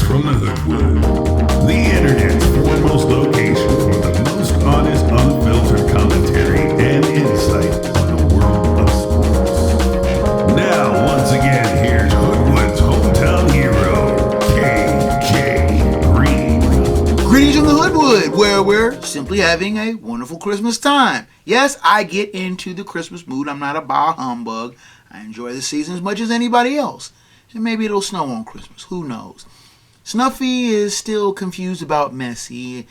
from the Hoodwood, the internet's foremost location for the most honest, unfiltered commentary and insight on the world of sports. Now, once again, here's Hoodwood's hometown hero, KJ Green. Greetings from the Hoodwood, where we're simply having a wonderful Christmas time. Yes, I get into the Christmas mood. I'm not a bah humbug. I enjoy the season as much as anybody else. And maybe it'll snow on Christmas. Who knows? Snuffy is still confused about Messi.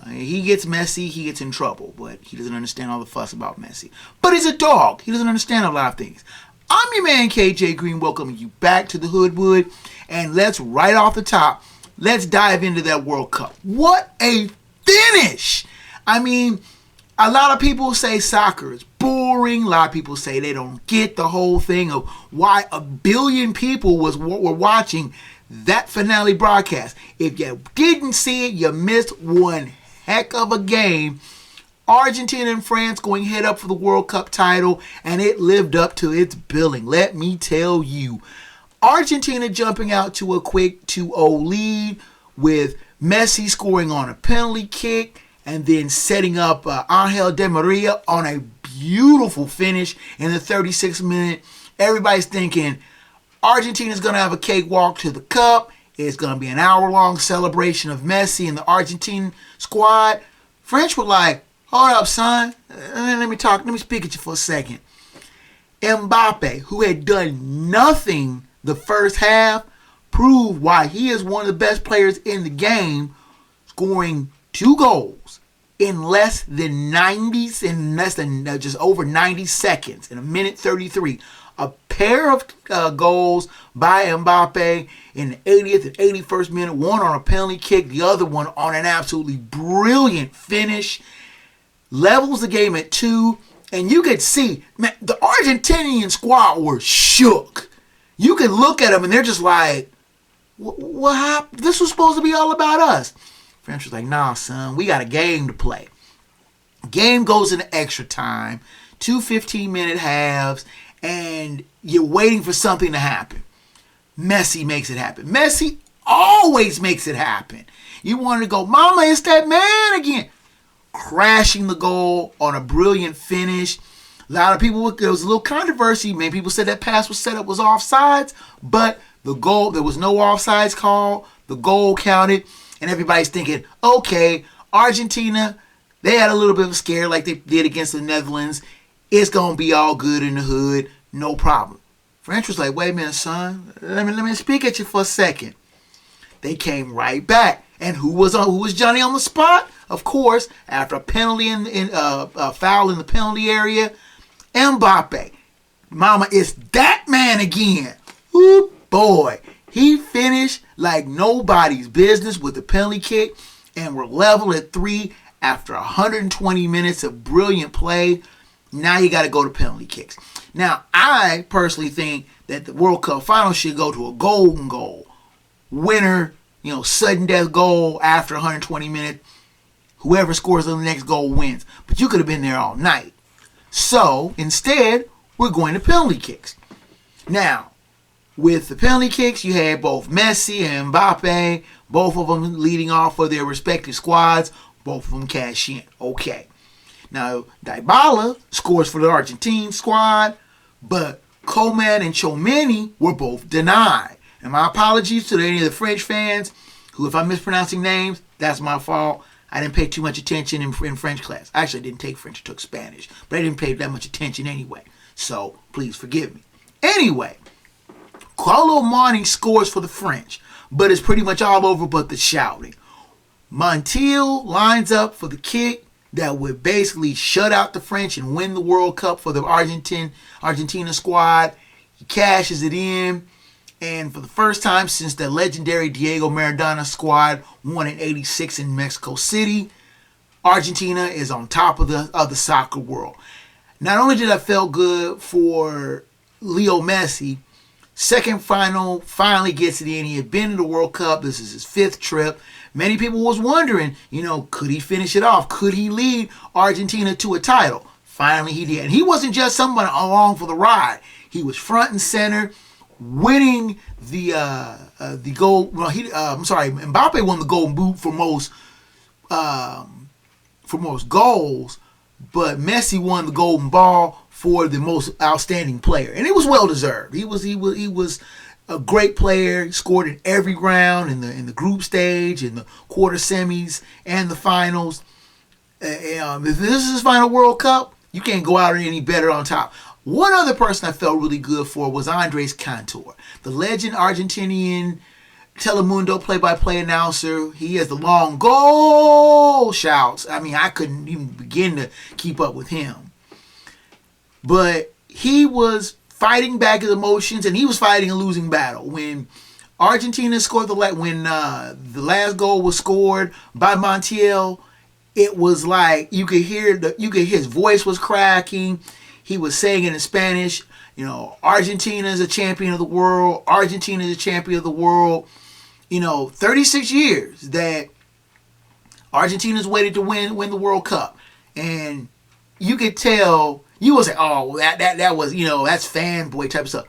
He gets Messi, he gets in trouble, but he doesn't understand all the fuss about Messi. But he's a dog. He doesn't understand a lot of things. I'm your man, KJ Green, welcoming you back to the Hoodwood. And let's, right off the top, let's dive into that World Cup. What a finish! I mean, a lot of people say soccer is boring. A lot of people say they don't get the whole thing of why a billion people were watching that finale broadcast. If you didn't see it, you missed one heck of a game. Argentina and France going head up for the World Cup title, and it lived up to its billing. Let me tell you. Argentina jumping out to a quick 2-0 lead with Messi scoring on a penalty kick, and then setting up Angel Di Maria on a beautiful finish in the 36th minute. Everybody's thinking Argentina's going to have a cakewalk to the cup. It's going to be an hour-long celebration of Messi and the Argentine squad. French were like, hold up, son. Let me speak at you for a second. Mbappe, who had done nothing the first half, proved why he is one of the best players in the game, scoring 2 goals in less than just over 90 seconds, in a minute 33. A pair of goals by Mbappe in the 80th and 81st minute, one on a penalty kick, the other one on an absolutely brilliant finish. Levels the game at 2, and you could see, man, the Argentinian squad were shook. You could look at them and they're just like, what happened? This was supposed to be all about us. French was like, nah, son, we got a game to play. Game goes into extra time, 2 15-minute halves, and you're waiting for something to happen. Messi makes it happen. Messi always makes it happen. You wanted to go, mama, it's that man again. Crashing the goal on a brilliant finish. A lot of people, there was a little controversy. Many people said that pass was set up was offsides, but the goal, there was no offsides call. The goal counted, and everybody's thinking, okay, Argentina, they had a little bit of a scare like they did against the Netherlands. It's going to be all good in the hood, no problem. French was like, wait a minute, son. Let me speak at you for a second. They came right back. And who was Johnny on the spot? Of course, after a penalty a foul in the penalty area, Mbappe. Mama, it's that man again. Ooh, boy. He finished like nobody's business with the penalty kick, and we're level at 3 after 120 minutes of brilliant play. Now you got to go to penalty kicks. Now, I personally think that the World Cup final should go to a golden goal. Winner, sudden death goal after 120 minutes. Whoever scores the next goal wins. But you could have been there all night. So, instead, we're going to penalty kicks. Now, with the penalty kicks, you had both Messi and Mbappe, both of them leading off for their respective squads. Both of them cash in. Okay. Now, Dybala scores for the Argentine squad, but Coman and Tchouaméni were both denied. And my apologies to any of the French fans who, if I'm mispronouncing names, that's my fault. I didn't pay too much attention in French class. Actually, I didn't take French. I took Spanish. But I didn't pay that much attention anyway. So, please forgive me. Anyway, Carlo Marni scores for the French, but it's pretty much all over but the shouting. Montiel lines up for the kick that would basically shut out the French and win the World Cup for the Argentina squad. He cashes it in. And for the first time since the legendary Diego Maradona squad won in '86 in Mexico City, Argentina is on top of the soccer world. Not only did I feel good for Leo Messi, second final finally gets it in. He had been to the World Cup. This is his 5th trip. Many people was wondering, could he finish it off? Could he lead Argentina to a title? Finally he did. And he wasn't just someone along for the ride. He was front and center. winning the gold. Well, Mbappe won the Golden Boot for most goals, but Messi won the Golden Ball for the most outstanding player, and it was well deserved. He was a great player. He scored in every round in the group stage, in the quarter semis, and the finals. If this is his final World Cup, you can't go out any better on top. One other person I felt really good for was Andres Cantor, the legend Argentinian Telemundo play-by-play announcer. He has the long goal shouts. I mean, I couldn't even begin to keep up with him. But he was fighting back his emotions, and he was fighting a losing battle. When Argentina scored the last goal was scored by Montiel, it was like you could hear his voice was cracking. He was saying it in Spanish, Argentina is a champion of the world. Argentina is a champion of the world. 36 years that Argentina's waited to win the World Cup. And you could tell, you would say, oh, that was, that's fanboy type of stuff.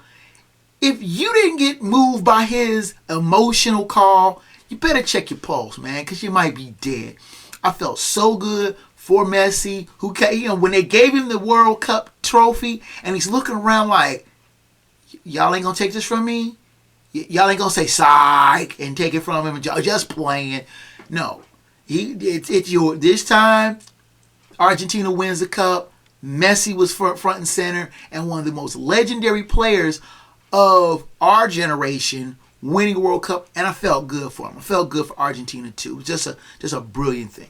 If you didn't get moved by his emotional call, you better check your pulse, man, because you might be dead. I felt so good for Messi, who, when they gave him the World Cup trophy, and he's looking around like, y'all ain't going to take this from me? Y'all ain't going to say psych and take it from him and just playing. No. It's yours. This time, Argentina wins the cup. Messi was front and center, and one of the most legendary players of our generation winning a World Cup, and I felt good for him. I felt good for Argentina too. It was just a brilliant thing.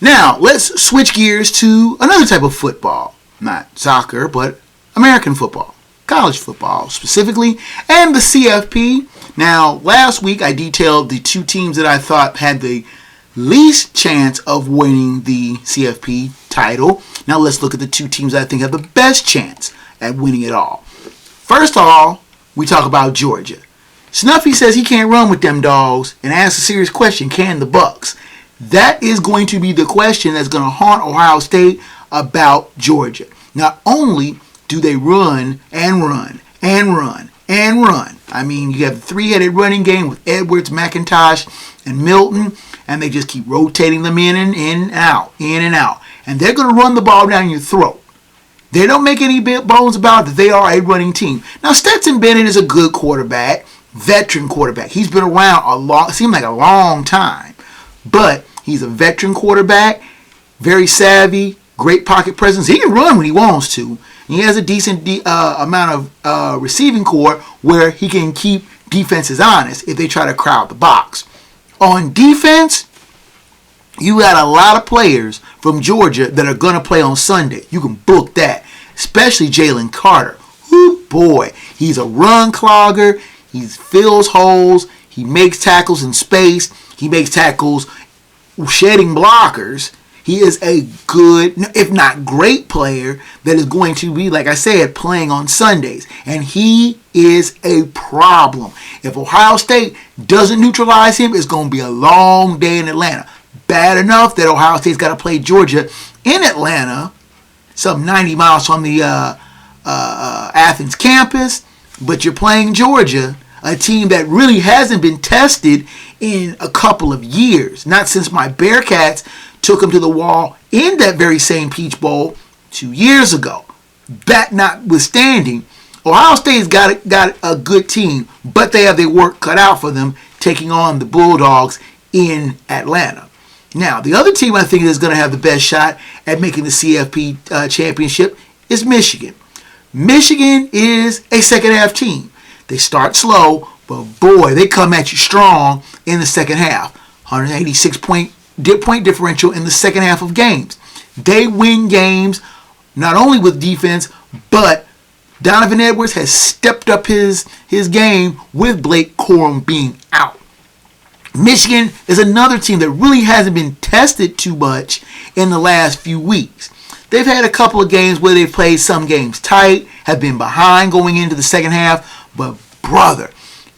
Now, let's switch gears to another type of football. Not soccer, but American football. College football, specifically, and the CFP. Now, last week I detailed the two teams that I thought had the least chance of winning the CFP title. Now, let's look at the two teams that I think have the best chance at winning it all. First of all, we talk about Georgia. Snuffy says he can't run with them dogs and asks a serious question, can the Bucks? That is going to be the question that's going to haunt Ohio State about Georgia. Not only do they run and run and run and run. I mean, you have a three-headed running game with Edwards, McIntosh, and Milton, and they just keep rotating them in and out, in and out. And they're going to run the ball down your throat. They don't make any bones about it that they are a running team. Now, Stetson Bennett is a good quarterback, veteran quarterback. He's been around seemed like a long time. But he's a veteran quarterback, very savvy, great pocket presence. He can run when he wants to. He has a decent amount of receiving core where he can keep defenses honest if they try to crowd the box. On defense, you got a lot of players from Georgia that are going to play on Sunday. You can book that, especially Jalen Carter. Whoo, boy, he's a run clogger. He fills holes. He makes tackles in space. He makes tackles shedding blockers. He is a good, if not great player that is going to be, like I said, playing on Sundays. And he is a problem. If Ohio State doesn't neutralize him, it's going to be a long day in Atlanta. Bad enough that Ohio State's got to play Georgia in Atlanta, some 90 miles from the Athens campus. But you're playing Georgia, a team that really hasn't been tested in a couple of years. Not since my Bearcats took them to the wall in that very same Peach Bowl 2 years ago. That notwithstanding, Ohio State's got a good team, but they have their work cut out for them taking on the Bulldogs in Atlanta. Now, the other team I think is going to have the best shot at making the CFP championship is Michigan. Michigan is a second half team. They start slow, but boy, they come at you strong in the second half. 186 point differential in the second half of games. They win games not only with defense, but Donovan Edwards has stepped up his game with Blake Corum being out. Michigan is another team that really hasn't been tested too much in the last few weeks. They've had a couple of games where they've played some games tight, have been behind going into the second half, but brother,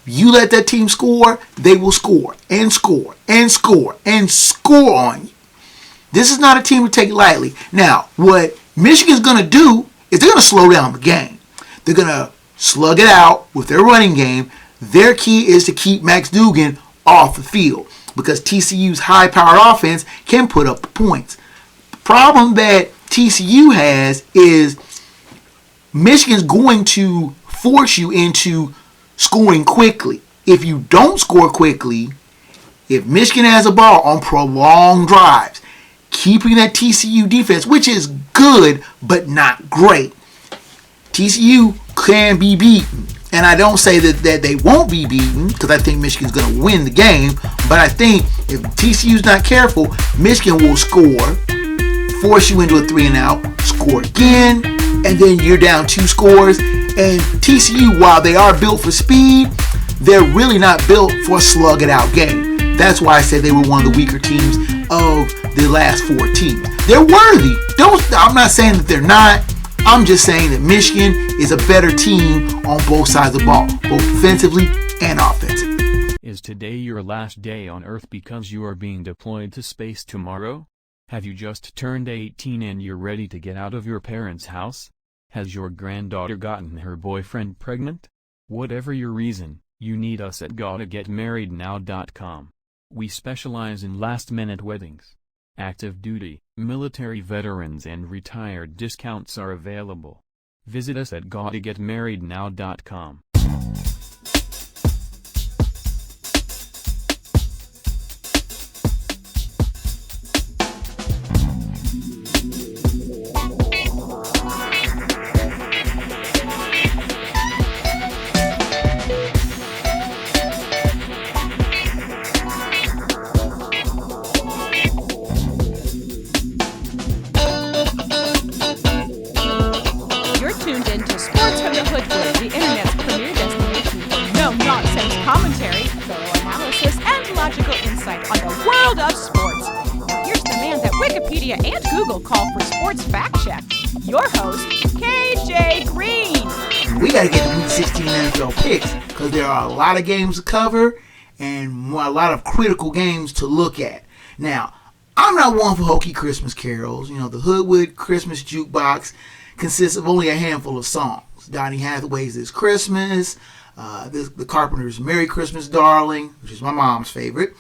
you let that team score, they will score and score and score and score on you. This is not a team to take lightly. Now, what Michigan's going to do is they're going to slow down the game. They're going to slug it out with their running game. Their key is to keep Max Duggan off the field because TCU's high-powered offense can put up the points. The problem that TCU has is Michigan's going to force you into scoring quickly. If you don't score quickly, if Michigan has a ball on prolonged drives, keeping that TCU defense, which is good but not great, TCU can be beaten. And I don't say that they won't be beaten because I think Michigan's going to win the game. But I think if TCU's not careful, Michigan will score, force you into a 3-and-out, score again, and then you're down 2 scores. And TCU, while they are built for speed, they're really not built for a slug-it-out game. That's why I said they were one of the weaker teams of the last 4 teams. They're worthy. I'm not saying that they're not. I'm just saying that Michigan is a better team on both sides of the ball, both defensively and offensively. Is today your last day on Earth because you are being deployed to space tomorrow? Have you just turned 18 and you're ready to get out of your parents' house? Has your granddaughter gotten her boyfriend pregnant? Whatever your reason, you need us at GottaGetMarriedNow.com. We specialize in last-minute weddings. Active duty, military veterans and retired discounts are available. Visit us at GottaGetMarriedNow.com. Tuned in to Sports from the Hoodwood, the internet's premier destination for no-nonsense commentary, thorough analysis, and logical insight on the world of sports. Now here's the man that Wikipedia and Google call for sports fact check, your host, KJ Green. We got to get to Week 16 NFL picks because there are a lot of games to cover and a lot of critical games to look at. Now, I'm not one for hokey Christmas carols. You know, the Hoodwood Christmas Jukebox consists of only a handful of songs. Donny Hathaway's This Christmas, the Carpenters' Merry Christmas Darling, which is my mom's favorite,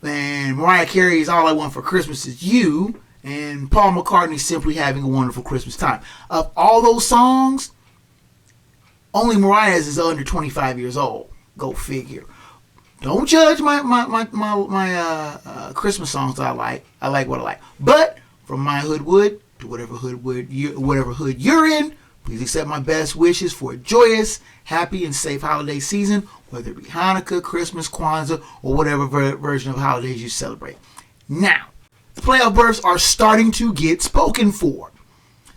and Mariah Carey's All I Want for Christmas Is You, and Paul McCartney's Simply Having a Wonderful Christmas Time. Of all those songs, only Mariah's is under 25 years old. Go figure. Don't judge my Christmas songs that I like. I like what I like. But from my Hoodwood to whatever hood you're in, please accept my best wishes for a joyous, happy, and safe holiday season, whether it be Hanukkah, Christmas, Kwanzaa, or whatever version of holidays you celebrate. Now, the playoff berths are starting to get spoken for.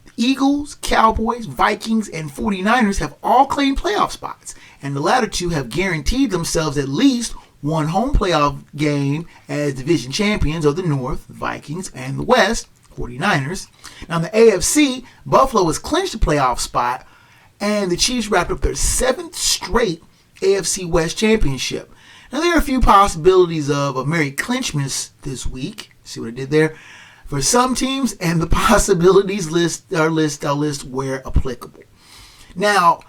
The Eagles, Cowboys, Vikings, and 49ers have all claimed playoff spots, and the latter two have guaranteed themselves at least one home playoff game as division champions of the North, the Vikings, and the West, 49ers. Now in the AFC, Buffalo has clinched a playoff spot, and the Chiefs wrapped up their 7th straight AFC West championship. Now there are a few possibilities of a Merry Clinchmas this week. See what I did there? For some teams, and the possibilities I'll list where applicable. Now,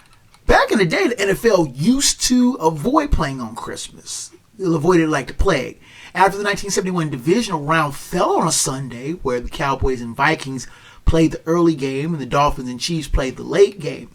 back in the day, the NFL used to avoid playing on Christmas. They'll avoid it like the plague. After the 1971 divisional round fell on a Sunday, where the Cowboys and Vikings played the early game and the Dolphins and Chiefs played the late game.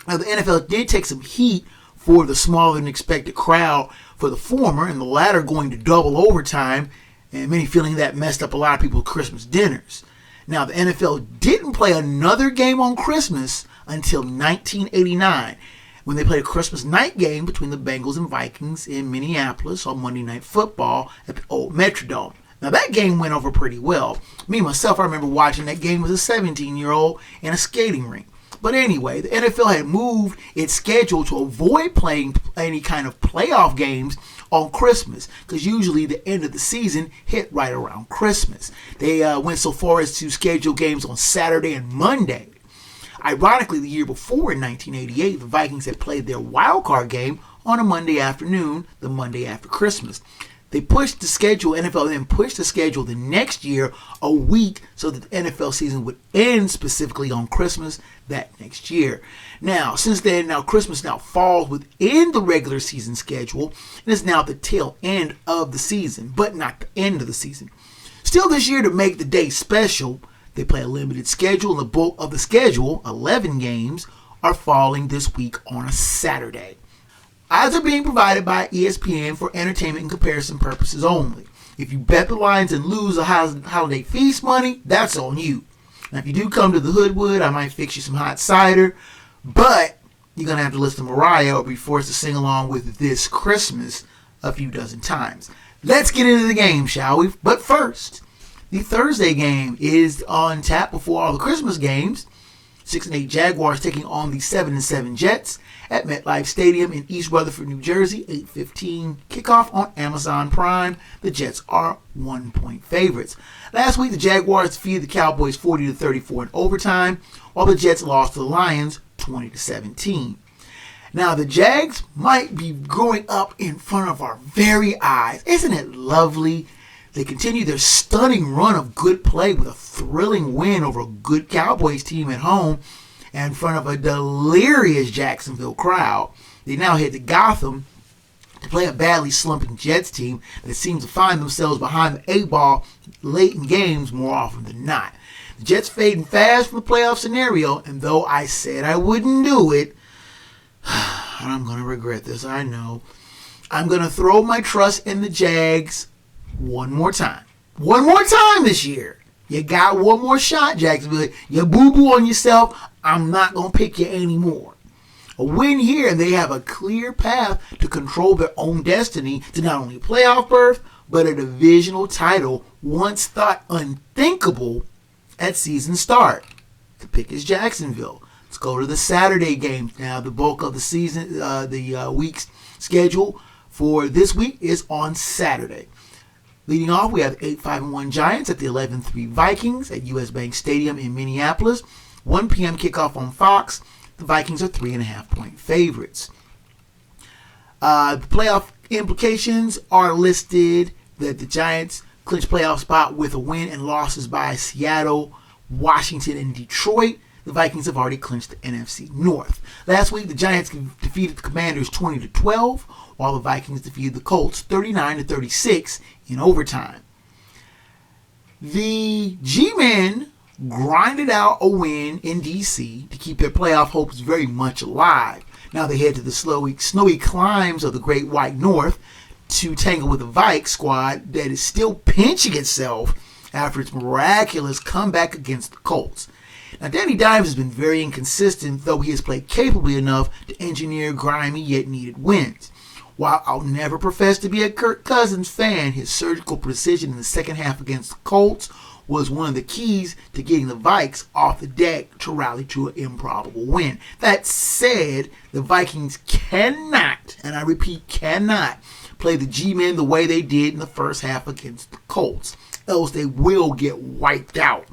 Now, the NFL did take some heat for the smaller than expected crowd for the former, and the latter going to double overtime, and many feeling that messed up a lot of people's Christmas dinners. Now, the NFL didn't play another game on Christmas until 1989, when they played a Christmas night game between the Bengals and Vikings in Minneapolis on Monday Night Football at the old Metrodome. Now, that game went over pretty well. Me, myself, I remember watching that game as a 17-year-old in a skating rink. But anyway, the NFL had moved its schedule to avoid playing any kind of playoff games on Christmas, because usually the end of the season hit right around Christmas. They went so far as to schedule games on Saturday and Monday. Ironically, the year before, in 1988, the Vikings had played their wild card game on a Monday afternoon, the Monday after Christmas. They pushed the schedule, NFL then pushed the schedule the next year a week so that the NFL season would end specifically on Christmas that next year. Now, since then, Christmas now falls within the regular season schedule, and is now the tail end of the season, but not the end of the season. Still, this year, to make the day special, they play a limited schedule, and the bulk of the schedule, 11 games, are falling this week on a Saturday. Odds are being provided by ESPN for entertainment and comparison purposes only. If you bet the lines and lose the holiday feast money, that's on you. Now, if you do come to the Hoodwood, I might fix you some hot cider, but you're going to have to listen to Mariah or be forced to sing along with This Christmas a few dozen times. Let's get into the game, shall we? But first, the Thursday game is on tap before all the Christmas games. 6-8 Jaguars taking on the 7-7 Jets at MetLife Stadium in East Rutherford, New Jersey. 8:15 kickoff on Amazon Prime. The Jets are 1-point favorites. Last week, the Jaguars defeated the Cowboys 40-34 in overtime, while the Jets lost to the Lions 20-17. Now, the Jags might be growing up in front of our very eyes. Isn't it lovely? They continue their stunning run of good play with a thrilling win over a good Cowboys team at home and in front of a delirious Jacksonville crowd. They now head to Gotham to play a badly slumping Jets team that seems to find themselves behind the 8-ball late in games more often than not. The Jets fading fast from the playoff scenario, and though I said I wouldn't do it, and I'm going to regret this, I know, I'm going to throw my trust in the Jags one more time. One more time this year. You got one more shot, Jacksonville. You boo-boo on yourself. I'm not going to pick you anymore. A win here, and they have a clear path to control their own destiny to not only a playoff berth, but a divisional title once thought unthinkable at season start. The pick is Jacksonville. Let's go to the Saturday games now. The bulk of the season, the week's schedule for this week is on Saturday. Leading off, we have 8-5-1 Giants at the 11-3 Vikings at US Bank Stadium in Minneapolis. 1 p.m. kickoff on Fox. The Vikings are 3.5-point favorites. The playoff implications are listed that the Giants clinch playoff spot with a win and losses by Seattle, Washington, and Detroit. The Vikings have already clinched the NFC North. Last week, the Giants defeated the Commanders 20-12, while the Vikings defeated the Colts 39-36 in overtime. The G-Men grinded out a win in D.C. to keep their playoff hopes very much alive. Now they head to the snowy climbs of the Great White North to tangle with the Vikes squad that is still pinching itself after its miraculous comeback against the Colts. Now, Danny Dimes has been very inconsistent, though he has played capably enough to engineer grimy yet needed wins. While I'll never profess to be a Kirk Cousins fan, his surgical precision in the second half against the Colts was one of the keys to getting the Vikes off the deck to rally to an improbable win. That said, the Vikings cannot, and I repeat, cannot, play the G-Men the way they did in the first half against the Colts, else they will get wiped out.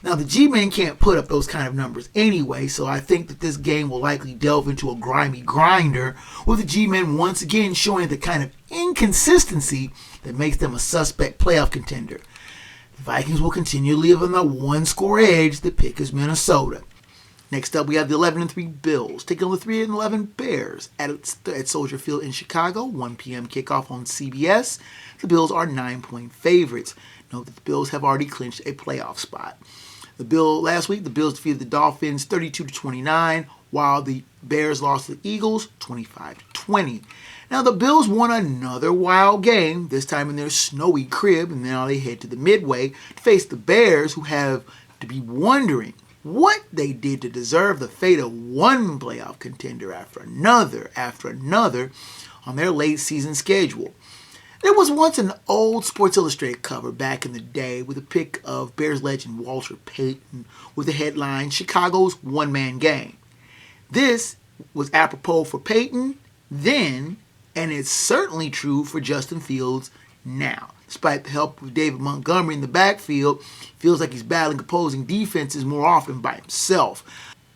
Now, the G-Men can't put up those kind of numbers anyway, so I think that this game will likely delve into a grimy grinder, with the G-Men once again showing the kind of inconsistency that makes them a suspect playoff contender. The Vikings will continue to live on the one-score edge. The pick is Minnesota. Next up, we have the 11-3 Bills taking on the 3-11 Bears at Soldier Field in Chicago. 1 p.m. kickoff on CBS. The Bills are 9-point favorites. Note that the Bills have already clinched a playoff spot. Last week, the Bills defeated the Dolphins 32-29, while the Bears lost to the Eagles 25-20. Now, the Bills won another wild game, this time in their snowy crib, and now they head to the Midway to face the Bears, who have to be wondering what they did to deserve the fate of one playoff contender after another on their late season schedule. There was once an old Sports Illustrated cover back in the day with a pic of Bears legend Walter Payton with the headline, Chicago's one-man game. This was apropos for Payton then, and it's certainly true for Justin Fields now. Despite the help of David Montgomery in the backfield, feels like he's battling opposing defenses more often by himself.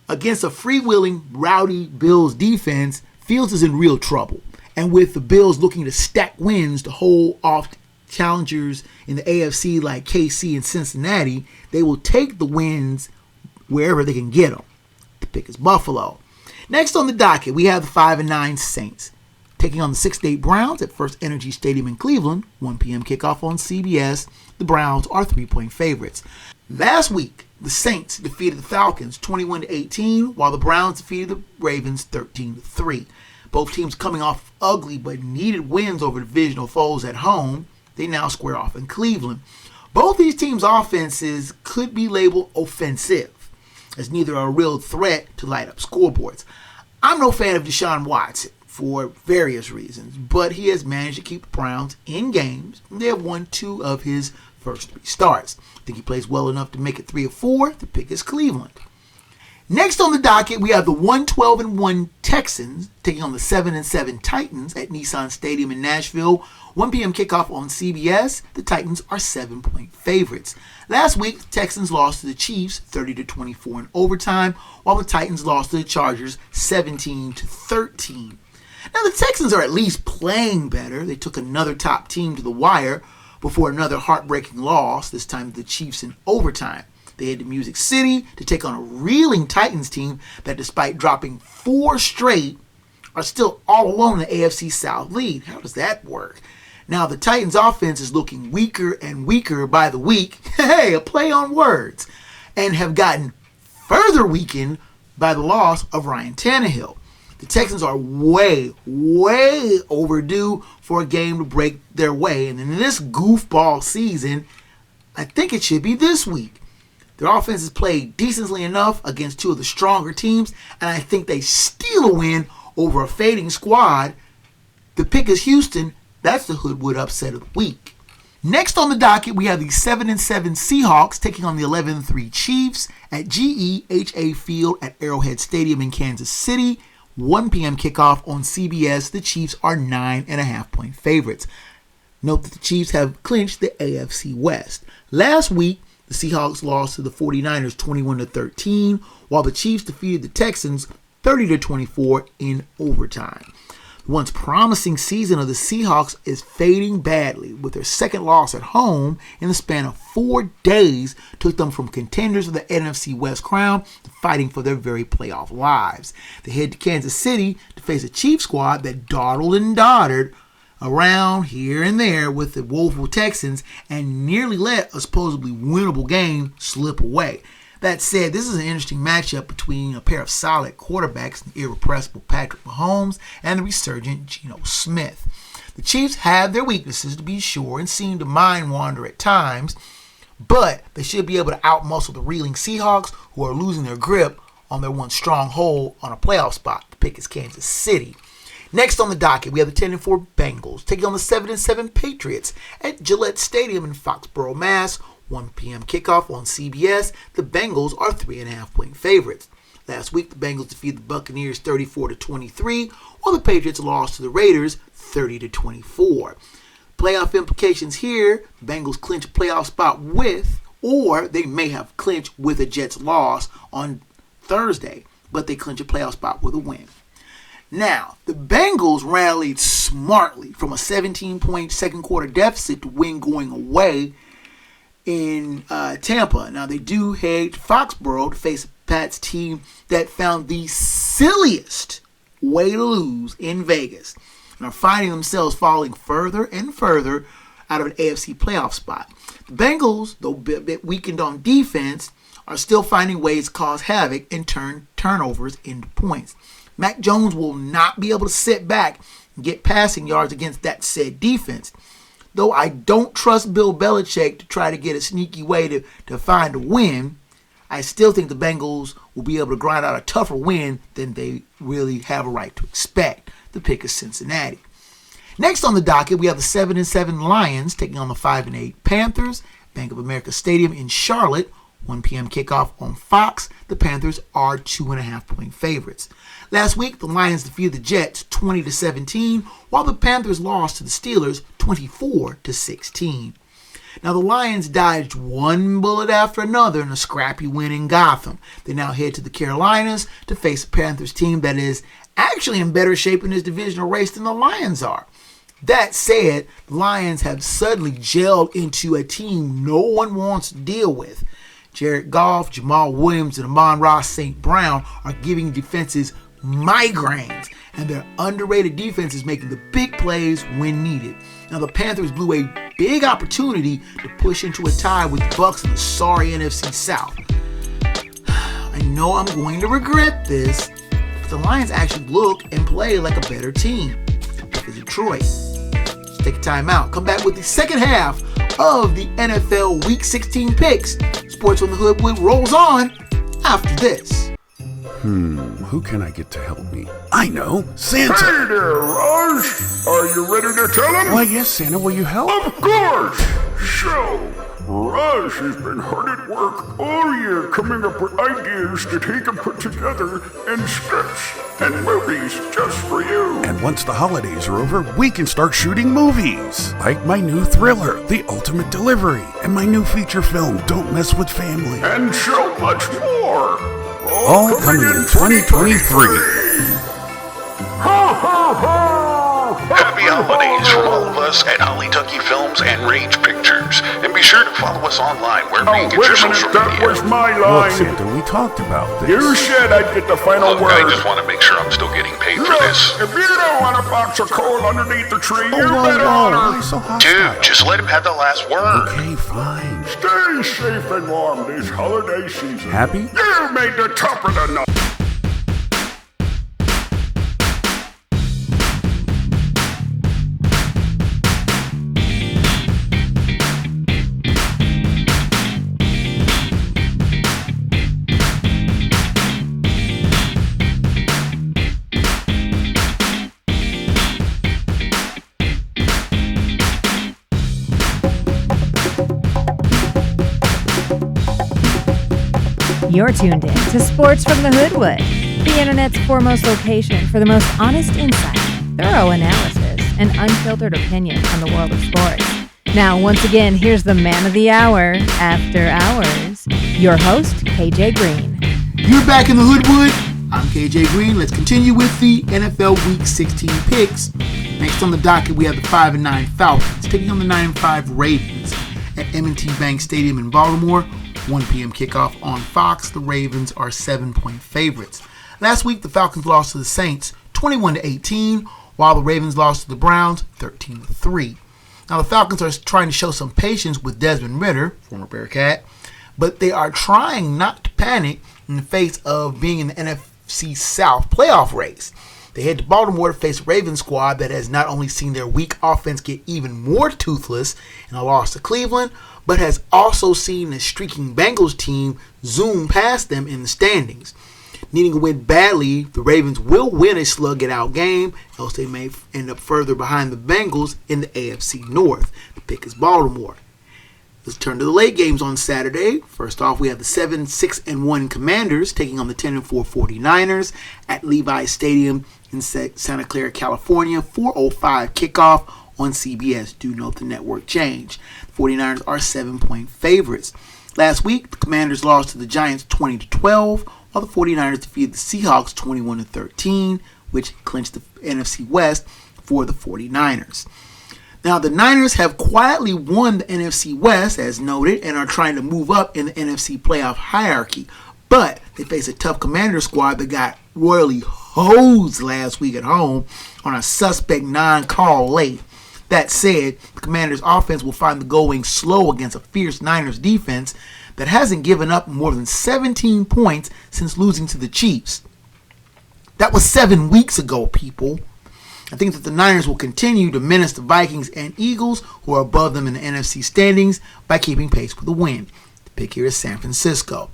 Against a freewheeling, rowdy Bills defense, Fields is in real trouble. And with the Bills looking to stack wins to hold off challengers in the AFC like KC and Cincinnati, they will take the wins wherever they can get them. The pick is Buffalo. Next on the docket, we have the 5-9 Saints taking on the 6-8 Browns at First Energy Stadium in Cleveland. 1 p.m. kickoff on CBS. The Browns are 3-point favorites. Last week, the Saints defeated the Falcons 21-18, while the Browns defeated the Ravens 13-3. Both teams coming off ugly but needed wins over divisional foes at home. They now square off in Cleveland. Both these teams' offenses could be labeled offensive, as neither are a real threat to light up scoreboards. I'm no fan of Deshaun Watson for various reasons, but he has managed to keep the Browns in games. They have won 2 of his first 3 starts. I think he plays well enough to make it 3 or 4. The pick is Cleveland. Next on the docket, we have the 1-12-1 Texans taking on the 7-7 Titans at Nissan Stadium in Nashville. 1 p.m. kickoff on CBS. The Titans are 7-point favorites. Last week, the Texans lost to the Chiefs 30-24 in overtime, while the Titans lost to the Chargers 17-13. Now, the Texans are at least playing better. They took another top team to the wire before another heartbreaking loss, this time to the Chiefs in overtime. They head to Music City to take on a reeling Titans team that, despite dropping 4 straight, are still all alone in the AFC South lead. How does that work? Now, the Titans offense is looking weaker and weaker by the week. Hey, a play on words. And have gotten further weakened by the loss of Ryan Tannehill. The Texans are way overdue for a game to break their way. And in this goofball season, I think it should be this week. Their offense has played decently enough against 2 of the stronger teams, and I think they steal a win over a fading squad. The pick is Houston. That's the Hoodwood upset of the week. Next on the docket, we have the 7-7 Seahawks taking on the 11-3 Chiefs at GEHA Field at Arrowhead Stadium in Kansas City. 1 p.m. kickoff on CBS. The Chiefs are 9.5-point favorites. Note that the Chiefs have clinched the AFC West. Last week, the Seahawks lost to the 49ers 21-13, while the Chiefs defeated the Texans 30-24 in overtime. The once promising season of the Seahawks is fading badly, with their second loss at home in the span of 4 days took them from contenders of the NFC West crown to fighting for their very playoff lives. They head to Kansas City to face a Chiefs squad that dawdled and doddered around here and there with the woeful Texans and nearly let a supposedly winnable game slip away. That said, this is an interesting matchup between a pair of solid quarterbacks, the irrepressible Patrick Mahomes and the resurgent Geno Smith. The Chiefs have their weaknesses, to be sure, and seem to mind wander at times, but they should be able to outmuscle the reeling Seahawks, who are losing their grip on their one stronghold on a playoff spot. The pick is Kansas City. Next on the docket, we have the 10-4 Bengals taking on the 7-7 Patriots at Gillette Stadium in Foxborough, Mass. 1 p.m. kickoff on CBS. The Bengals are 3.5-point favorites. Last week, the Bengals defeated the Buccaneers 34-23, while the Patriots lost to the Raiders 30-24. Playoff implications here: the Bengals clinch a playoff spot with, or they may have clinched with a Jets loss on Thursday, but they clinch a playoff spot with a win. Now, the Bengals rallied smartly from a 17-point second quarter deficit to win going away in Tampa. Now, they do head to Foxborough to face Pat's team that found the silliest way to lose in Vegas and are finding themselves falling further and further out of an AFC playoff spot. The Bengals, though a bit weakened on defense, are still finding ways to cause havoc and turn turnovers into points. Mac Jones will not be able to sit back and get passing yards against that said defense. Though I don't trust Bill Belichick to try to get a sneaky way to find a win, I still think the Bengals will be able to grind out a tougher win than they really have a right to expect. The pick is Cincinnati. Next on the docket, we have the 7-7 Lions taking on the 5-8 Panthers. Bank of America Stadium in Charlotte, 1 p.m. kickoff on Fox. The Panthers are 2.5-point favorites. Last week, the Lions defeated the Jets 20-17, while the Panthers lost to the Steelers 24-16. Now, the Lions dodged one bullet after another in a scrappy win in Gotham. They now head to the Carolinas to face a Panthers team that is actually in better shape in this divisional race than the Lions are. That said, the Lions have suddenly gelled into a team no one wants to deal with. Jared Goff, Jamal Williams, and Amon-Ra St. Brown are giving defenses migraines, and their underrated defense is making the big plays when needed. Now, the Panthers blew a big opportunity to push into a tie with the Bucs in the sorry NFC South. I know I'm going to regret this, but the Lions actually look and play like a better team for Detroit. Let's take a time out. Come back with the second half of the NFL Week 16 picks. Sports on the Hoodwood rolls on after this. Who can I get to help me? I know, Santa. Hey there, Raj. Are you ready to tell him? Why, yes, Santa, will you help? Of course. So, Raj has been hard at work all year coming up with ideas that he can put together in scripts and movies just for you. And once the holidays are over, we can start shooting movies. Like my new thriller, The Ultimate Delivery, and my new feature film, Don't Mess with Family. And so much more. All coming in 2023. Ho, ho, ho! Happy holidays from all of us at Holly Tucky Films and Rage Pictures. And be sure to follow us online where we get Wait your a minute, social that media. was my Look, line. Santa, we talked about this. You said I'd get the final Look, word. I just want to make sure I'm still getting paid for Look, this. if you don't want a box of coal underneath the tree, you Whoa, better why honor. so hostile? Dude, just let him have the last word. Okay, fine. Stay safe and warm this holiday season. Happy? You made the top of the night. You're tuned in to Sports from the Hoodwood, the internet's foremost location for the most honest insight, thorough analysis, and unfiltered opinion on the world of sports. Now, once again, here's the man of the hour, After Hours, your host, KJ Green. You're back in the Hoodwood. I'm KJ Green. Let's continue with the NFL Week 16 picks. Next on the docket, we have the 5-9 Falcons taking on the 9-5 Ravens at M&T Bank Stadium in Baltimore. 1 p.m. kickoff on Fox. The Ravens are 7-point favorites. Last week, the Falcons lost to the Saints 21-18, while the Ravens lost to the Browns 13-3. Now, the Falcons are trying to show some patience with Desmond Ridder, former Bearcat, but they are trying not to panic in the face of being in the NFC South playoff race. They head to Baltimore to face a Ravens squad that has not only seen their weak offense get even more toothless in a loss to Cleveland, but has also seen the streaking Bengals team zoom past them in the standings. Needing a win badly, the Ravens will win a slug-it-out game, else they may end up further behind the Bengals in the AFC North. The pick is Baltimore. Let's turn to the late games on Saturday. First off, we have the 7-6-1 Commanders taking on the 10-4 49ers at Levi's Stadium in Santa Clara, California. 4:05 kickoff on CBS. Do note the network change. The 49ers are 7-point favorites. Last week, the Commanders lost to the Giants 20-12, while the 49ers defeated the Seahawks 21-13, which clinched the NFC West for the 49ers. Now, the Niners have quietly won the NFC West, as noted, and are trying to move up in the NFC playoff hierarchy. But they face a tough Commander squad that got royally hosed last week at home on a suspect non-call late. That said, the Commanders' offense will find the going slow against a fierce Niners defense that hasn't given up more than 17 points since losing to the Chiefs. That was 7 weeks ago, people. I think that the Niners will continue to menace the Vikings and Eagles, who are above them in the NFC standings, by keeping pace with the win. The pick here is San Francisco.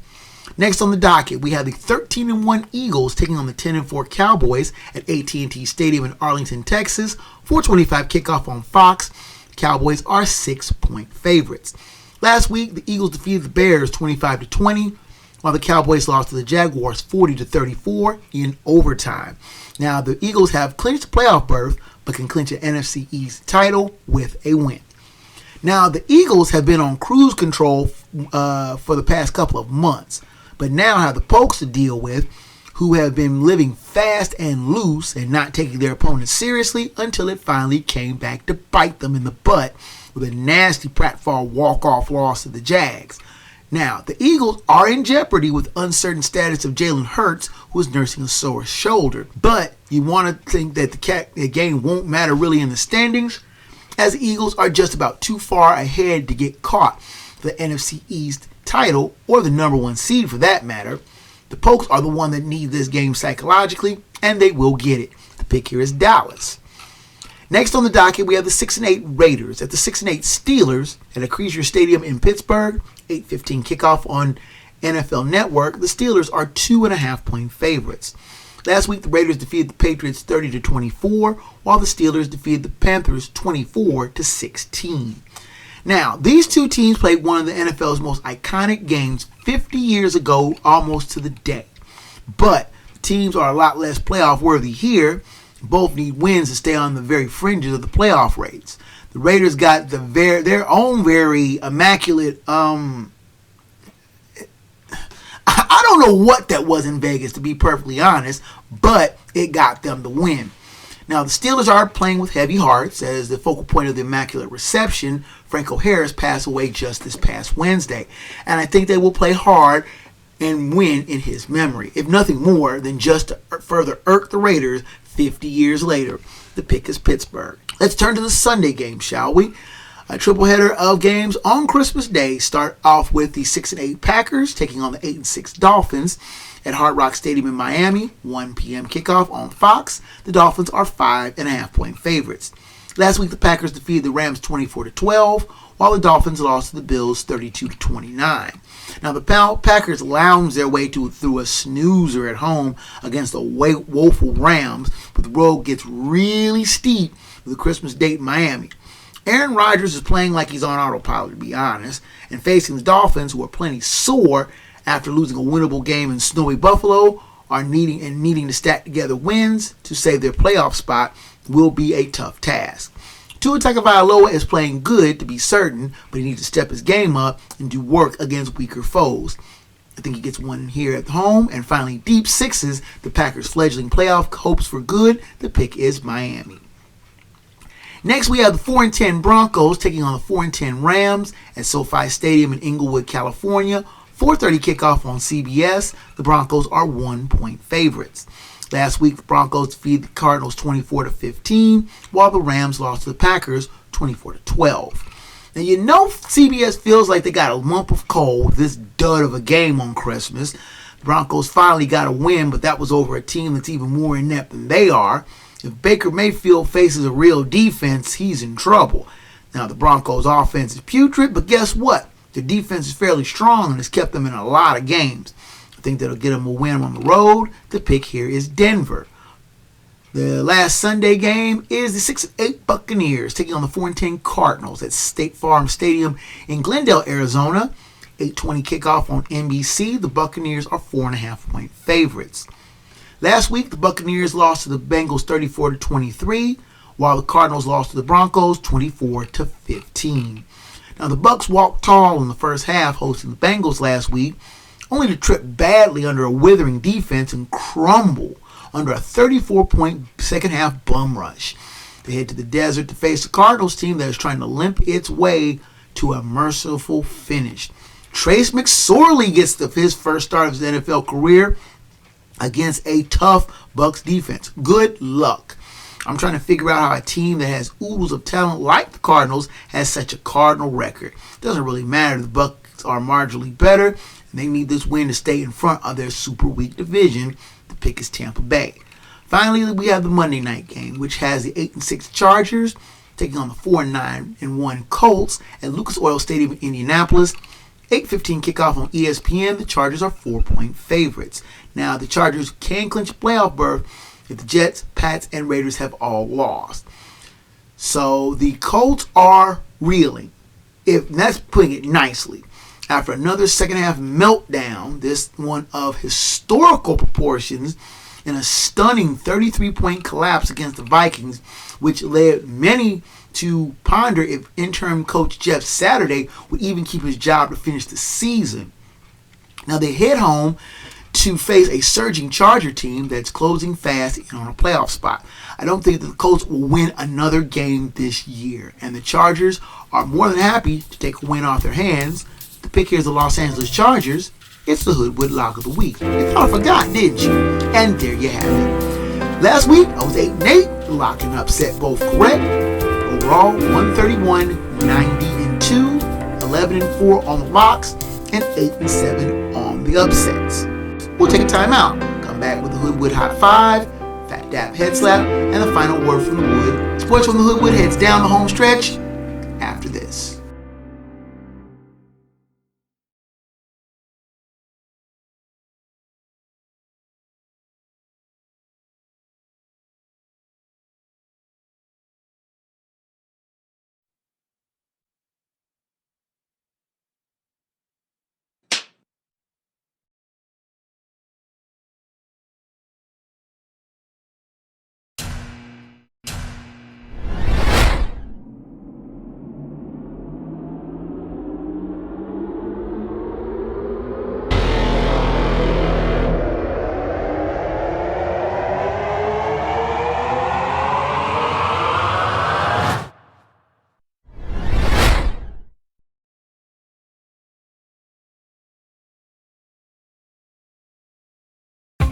Next on the docket, we have the 13-1 Eagles taking on the 10-4 Cowboys at AT&T Stadium in Arlington, Texas. 4:25 kickoff on Fox. The Cowboys are 6-point favorites. Last week, the Eagles defeated the Bears 25-20, while the Cowboys lost to the Jaguars 40-34 in overtime. Now, the Eagles have clinched a playoff berth, but can clinch an NFC East title with a win. Now, the Eagles have been on cruise control for the past couple of months, but now have the Pokes to deal with, who have been living fast and loose and not taking their opponents seriously until it finally came back to bite them in the butt with a nasty pratfall walk-off loss to the Jags. Now, the Eagles are in jeopardy with uncertain status of Jalen Hurts, who is nursing a sore shoulder. But you want to think that the game won't matter really in the standings, as the Eagles are just about too far ahead to get caught for the NFC East title, or the number one seed for that matter. The Pokes are the one that need this game psychologically, and they will get it. The pick here is Dallas. Next on the docket, we have the 6-8 Raiders at the 6-8 Steelers at Acrisure Stadium in Pittsburgh. 8:15 kickoff on NFL Network. The Steelers are 2.5-point favorites. Last week, the Raiders defeated the Patriots 30-24, while the Steelers defeated the Panthers 24-16. Now, these two teams played one of the NFL's most iconic games 50 years ago, almost to the day. But the teams are a lot less playoff worthy here. Both need wins to stay on the very fringes of the playoff race. The Raiders got their own very immaculate, I don't know what that was in Vegas, to be perfectly honest, but it got them the win. Now, the Steelers are playing with heavy hearts, as the focal point of the Immaculate Reception, Franco passed away just this past Wednesday. And I think they will play hard and win in his memory, if nothing more than just to further irk the Raiders 50 years later. The pick is Pittsburgh. Let's turn to the Sunday game, shall we? A triple header of games on Christmas Day. Start off with the 6-8 Packers taking on the 8-6 Dolphins at Hard Rock Stadium in Miami. 1 p.m. kickoff on Fox. The Dolphins are 5.5-point favorites. Last week, the Packers defeated the Rams 24-12, while the Dolphins lost to the Bills 32-29. Now, the Packers lounged their way through a snoozer at home against the woeful Rams, but the road gets really steep with the Christmas date in Miami. Aaron Rodgers is playing like he's on autopilot, to be honest, and facing the Dolphins, who are plenty sore after losing a winnable game in snowy Buffalo, are needing to stack together wins to save their playoff spot, will be a tough task. Tua Tagovailoa is playing good, to be certain, but he needs to step his game up and do work against weaker foes. I think he gets one here at home. And finally, deep sixes, the Packers' fledgling playoff hopes for good. The pick is Miami. Next, we have the 4-10 Broncos taking on the 4-10 Rams at SoFi Stadium in Inglewood, California. 4:30 kickoff on CBS. The Broncos are 1-point favorites. Last week, the Broncos defeated the Cardinals 24-15, while the Rams lost to the Packers 24-12. Now, you know CBS feels like they got a lump of coal with this dud of a game on Christmas. The Broncos finally got a win, but that was over a team that's even more inept than they are. If Baker Mayfield faces a real defense, he's in trouble. Now, the Broncos' offense is putrid, but guess what? Their defense is fairly strong and has kept them in a lot of games. I think that'll get them a win on the road. The pick here is Denver. The last Sunday game is the 6-8 Buccaneers taking on the 4-10 Cardinals at State Farm Stadium in Glendale, Arizona. 8:20 kickoff on NBC. The Buccaneers are 4.5-point favorites. Last week, the Buccaneers lost to the Bengals 34-23, while the Cardinals lost to the Broncos 24-15. Now, the Bucs walked tall in the first half, hosting the Bengals last week, only to trip badly under a withering defense and crumble under a 34-point second-half bum rush. They head to the desert to face the Cardinals team that is trying to limp its way to a merciful finish. Trace McSorley gets his first start of his NFL career against a tough Bucs defense. Good luck. I'm trying to figure out how a team that has oodles of talent like the Cardinals has such a Cardinal record. It doesn't really matter. The Bucs are marginally better, and they need this win to stay in front of their super weak division. The pick is Tampa Bay. Finally, we have the Monday night game, which has the 8-6 Chargers taking on the 4-9-1 Colts at Lucas Oil Stadium in Indianapolis. 8:15 kickoff on ESPN. The Chargers are 4-point favorites. Now, the Chargers can clinch a playoff berth if the Jets, Pats, and Raiders have all lost. So the Colts are reeling. That's putting it nicely. After another second half meltdown, this one of historical proportions, in a stunning 33-point collapse against the Vikings, which led many to ponder if interim coach Jeff Saturday would even keep his job to finish the season. Now they head home to face a surging Charger team that's closing fast in on a playoff spot. I don't think that the Colts will win another game this year, and the Chargers are more than happy to take a win off their hands. The pick here is the Los Angeles Chargers. It's the Hoodwood Lock of the Week. You thought I forgot, didn't you? And there you have it. Last week, I was 8-8. The lock and upset both correct. Overall, 131-90-2, 11-4 on the locks, and 8-7 on the upsets. We'll take a timeout. Come back with the Hoodwood Hot 5, Phat Dap Head Slap, and the final word from the Wood. Sports from the Hoodwood heads down the home stretch after this.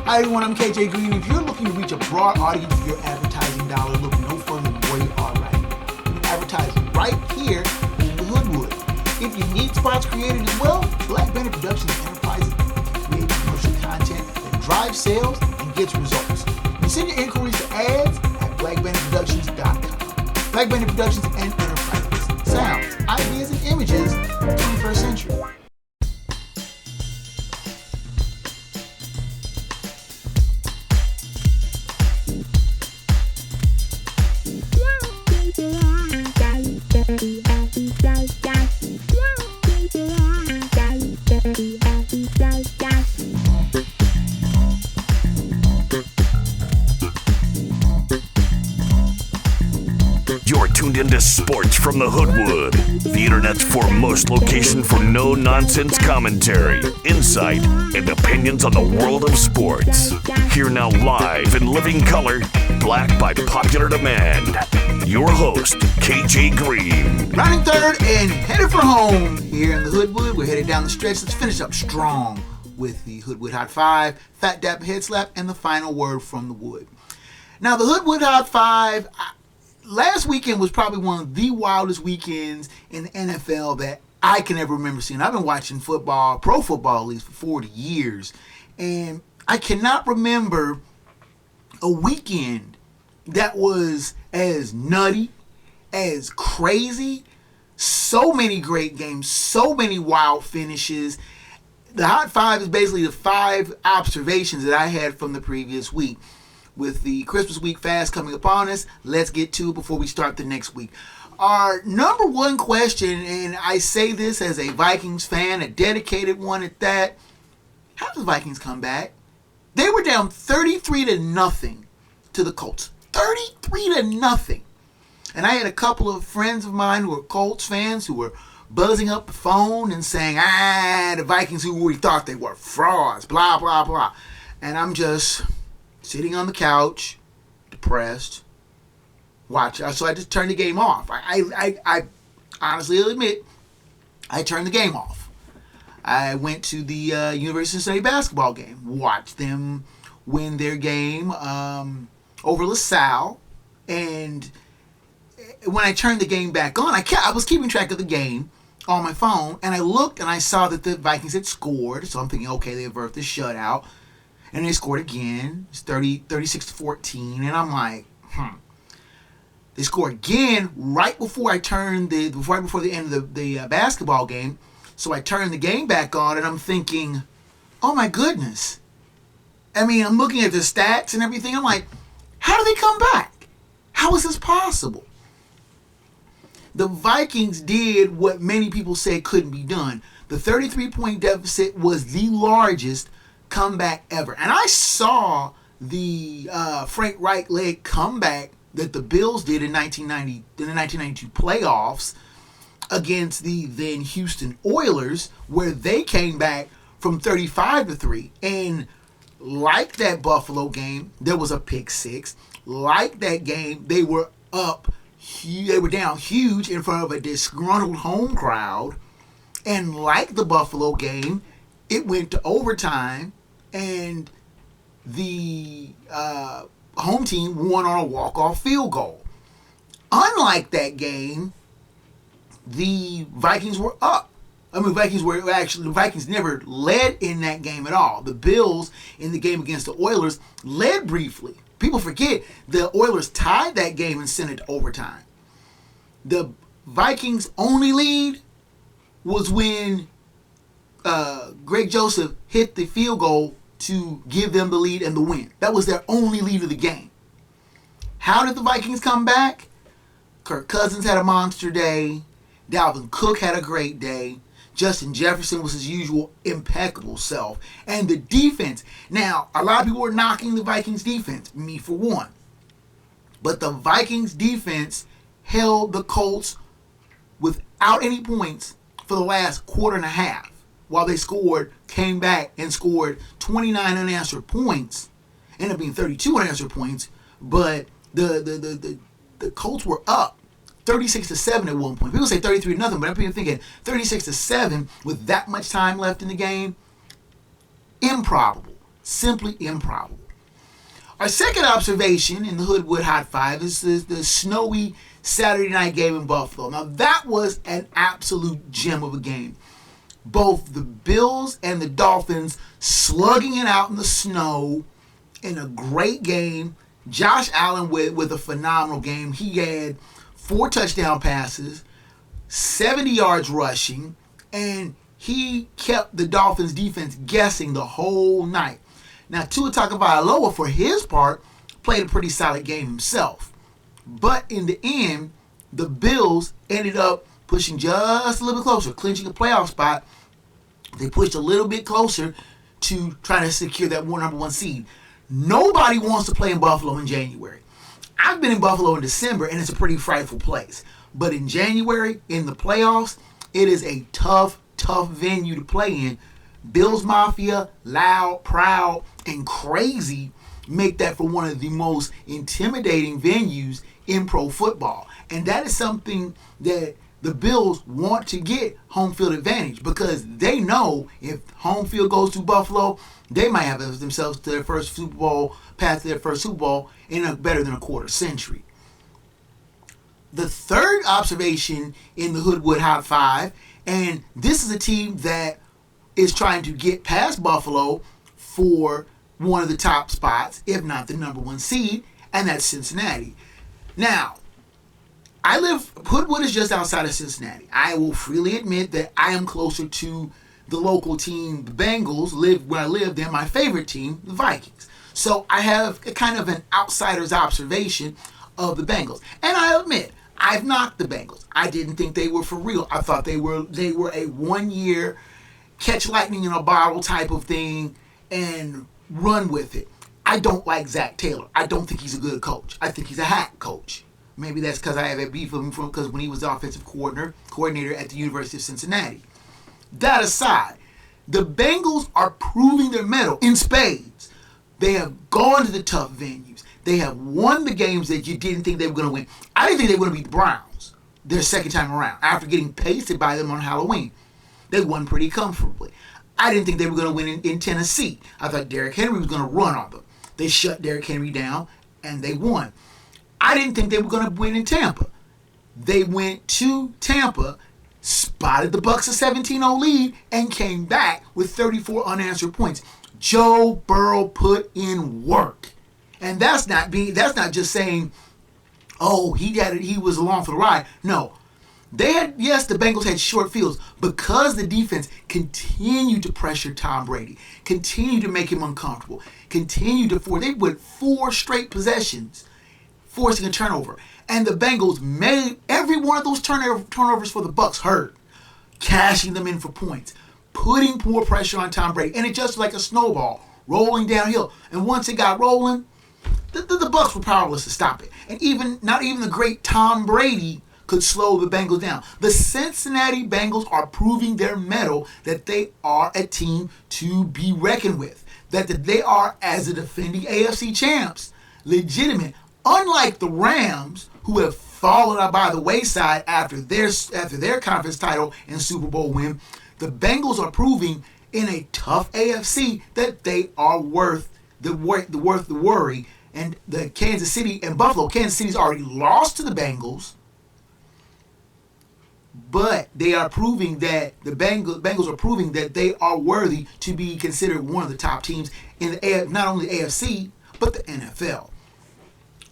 Hi everyone, I'm KJ Green. If you're looking to reach a broad audience with your advertising dollar, look no further than where you are right. You can advertise right here in the Hoodwood. If you need spots created as well, Black Bandit Productions Enterprises create commercial content that drives sales and gets results. You send your inquiries to ads at blackbanditproductions.com. Black Bandit Productions and Enterprises. Sounds, ideas, and images of the 21st century. You're tuned into Sports from the Hoodwood, the internet's foremost location for no-nonsense commentary, insight, and opinions on the world of sports. Here now live in living color, black by popular demand. Your host, KJ Green. Rounding third and headed for home here in the Hoodwood. We're headed down the stretch. Let's finish up strong with the Hoodwood Hot 5, Phat Dap Head Slap, and the final word from the Wood. Now, the Hoodwood Hot 5... last weekend was probably one of the wildest weekends in the NFL that I can ever remember seeing. I've been watching football, pro football at least, for 40 years. And I cannot remember a weekend that was as nutty, as crazy, so many great games, so many wild finishes. The Hot 5 is basically the 5 observations that I had from the previous week. With the Christmas week fast coming upon us, let's get to it before we start the next week. Our number one question, and I say this as a Vikings fan, a dedicated one at that, how does the Vikings come back? They were down 33-0 to the Colts. 33-0. And I had a couple of friends of mine who were Colts fans who were buzzing up the phone and saying, the Vikings who we thought they were frauds, blah, blah, blah. And I'm just sitting on the couch, depressed, watching. So I just turned the game off. I honestly admit, I turned the game off. I went to the University of Cincinnati basketball game, watched them win their game over LaSalle, and when I turned the game back on, I was keeping track of the game on my phone, and I looked and I saw that the Vikings had scored, so I'm thinking, okay, they averted the shutout. And they scored again. It's 36-14. And I'm like, They scored again right before I turned right before the end of the basketball game. So I turned the game back on, and I'm thinking, oh my goodness. I mean, I'm looking at the stats and everything. I'm like, how do they come back? How is this possible? The Vikings did what many people say couldn't be done. The 33-point deficit was the largest comeback ever. And I saw the Frank Reich leg comeback that the Bills did in the 1992 playoffs against the then Houston Oilers, where they came back from 35-3. And like that Buffalo game, there was a pick six. Like that game, they were down huge in front of a disgruntled home crowd. And like the Buffalo game, it went to overtime, and the home team won on a walk-off field goal. Unlike that game, the Vikings were up. The Vikings never led in that game at all. The Bills in the game against the Oilers led briefly. People forget the Oilers tied that game and sent it to overtime. The Vikings' only lead was when Greg Joseph hit the field goal to give them the lead and the win. That was their only lead of the game. How did the Vikings come back? Kirk Cousins had a monster day. Dalvin Cook had a great day. Justin Jefferson was his usual impeccable self. And the defense. Now, a lot of people were knocking the Vikings defense, me for one. But the Vikings defense held the Colts without any points for the last quarter and a half, while they came back and scored 29 unanswered points. Ended up being 32 unanswered points, but the Colts were up 36-7 at one point. People say 33-0, but I'm thinking 36-7 with that much time left in the game. Improbable. Simply improbable. Our second observation in the Hoodwood Hot 5 is the snowy Saturday night game in Buffalo. Now, that was an absolute gem of a game. Both the Bills and the Dolphins slugging it out in the snow in a great game. Josh Allen with a phenomenal game. He had 4 touchdown passes, 70 yards rushing, and he kept the Dolphins defense guessing the whole night. Now, Tua Tagovailoa, for his part, played a pretty solid game himself. But in the end, the Bills ended up pushing just a little bit closer, clinching a playoff spot. They pushed a little bit closer to try to secure that number one seed. Nobody wants to play in Buffalo in January. I've been in Buffalo in December, and it's a pretty frightful place. But in January, in the playoffs, it is a tough venue to play in. Bills Mafia, loud, proud, and crazy make that for one of the most intimidating venues in pro football. And that is something that the Bills want to get home field advantage, because they know if home field goes to Buffalo, they might have themselves to their first Super Bowl, path to their first Super Bowl in better than a quarter century. The third observation in the Hoodwood Hot 5, and this is a team that is trying to get past Buffalo for one of the top spots, if not the number one seed, and that's Cincinnati. Now, Hoodwood is just outside of Cincinnati. I will freely admit that I am closer to the local team, the Bengals, where I live, than my favorite team, the Vikings. So I have a kind of an outsider's observation of the Bengals. And I admit, I've knocked the Bengals. I didn't think they were for real. I thought they were a 1 year catch lightning in a bottle type of thing and run with it. I don't like Zach Taylor. I don't think he's a good coach. I think he's a hack coach. Maybe that's because I have a beef with him because when he was the offensive coordinator at the University of Cincinnati. That aside, the Bengals are proving their mettle in spades. They have gone to the tough venues. They have won the games that you didn't think they were going to win. I didn't think they were going to beat the Browns their second time around after getting pasted by them on Halloween. They won pretty comfortably. I didn't think they were going to win in Tennessee. I thought Derrick Henry was going to run on them. They shut Derrick Henry down, and they won. I didn't think they were going to win in Tampa. They went to Tampa, spotted the Bucs a 17-0 lead, and came back with 34 unanswered points. Joe Burrow put in work. And that's not just saying, oh, he was along for the ride. No. The Bengals had short fields because the defense continued to pressure Tom Brady, continued to make him uncomfortable, continued to force. They went 4 straight possessions, forcing a turnover. And the Bengals made every one of those turnovers for the Bucs hurt, cashing them in for points, putting more pressure on Tom Brady. And it just like a snowball, rolling downhill. And once it got rolling, the Bucs were powerless to stop it. And not even the great Tom Brady could slow the Bengals down. The Cincinnati Bengals are proving their mettle that they are a team to be reckoned with. That they are, as the defending AFC champs, legitimate. Unlike the Rams, who have fallen out by the wayside after their conference title and Super Bowl win, the Bengals are proving in a tough AFC that they are worth the worry. And the Kansas City and Buffalo, Kansas City's already lost to the Bengals. But they are proving that the Bengals are proving that they are worthy to be considered one of the top teams in the not only the AFC, but the NFL.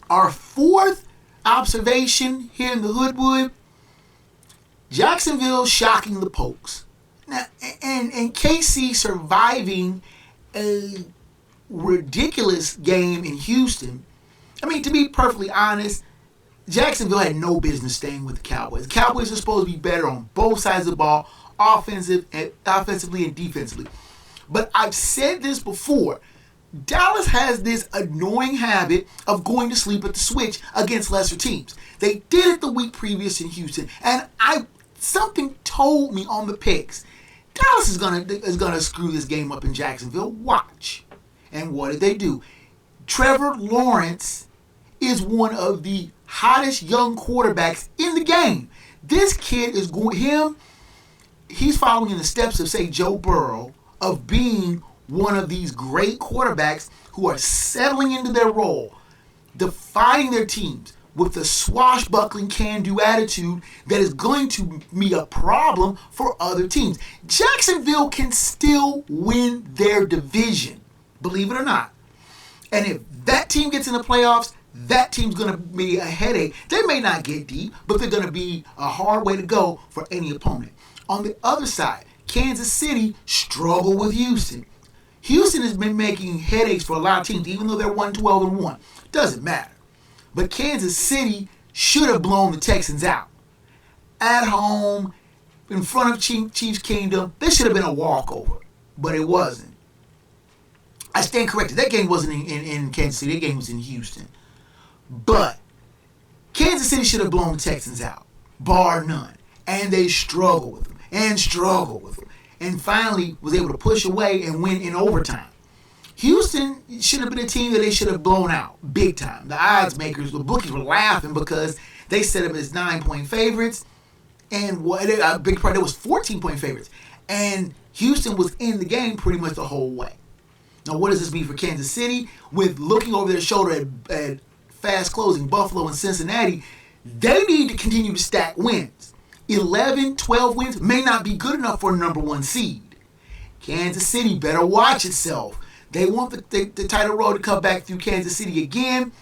Our fourth observation here in the Hoodwood, Jacksonville shocking the Pokes. Now, and KC surviving a ridiculous game in Houston. I mean, to be perfectly honest, Jacksonville had no business staying with the Cowboys. The Cowboys are supposed to be better on both sides of the ball, offensively and defensively. But I've said this before. Dallas has this annoying habit of going to sleep at the switch against lesser teams. They did it the week previous in Houston, and something told me on the picks, Dallas is gonna screw this game up in Jacksonville. Watch. And what did they do? Trevor Lawrence is one of the hottest young quarterbacks in the game. This kid is he's following in the steps of, say, Joe Burrow, of being one of these great quarterbacks who are settling into their role, defying their teams with the swashbuckling can-do attitude that is going to be a problem for other teams. Jacksonville can still win their division, believe it or not. And if that team gets in the playoffs, that team's going to be a headache. They may not get deep, but they're going to be a hard way to go for any opponent. On the other side, Kansas City struggled with Houston. Houston has been making headaches for a lot of teams, even though they're 1-12-1. Doesn't matter. But Kansas City should have blown the Texans out. At home, in front of Chiefs Kingdom, this should have been a walkover. But it wasn't. I stand corrected. That game wasn't in Kansas City. That game was in Houston. But Kansas City should have blown the Texans out, bar none. And they struggled with them and finally was able to push away and win in overtime. Houston should have been a team that they should have blown out big time. The odds makers, the bookies were laughing because they set them as 9-point favorites. And a big part, there was 14-point favorites. And Houston was in the game pretty much the whole way. Now, what does this mean for Kansas City? With looking over their shoulder at fast closing Buffalo and Cincinnati, they need to continue to stack wins. 11, 12 wins may not be good enough for a number 1 seed. Kansas City better watch itself. They want the title road to come back through Kansas City again,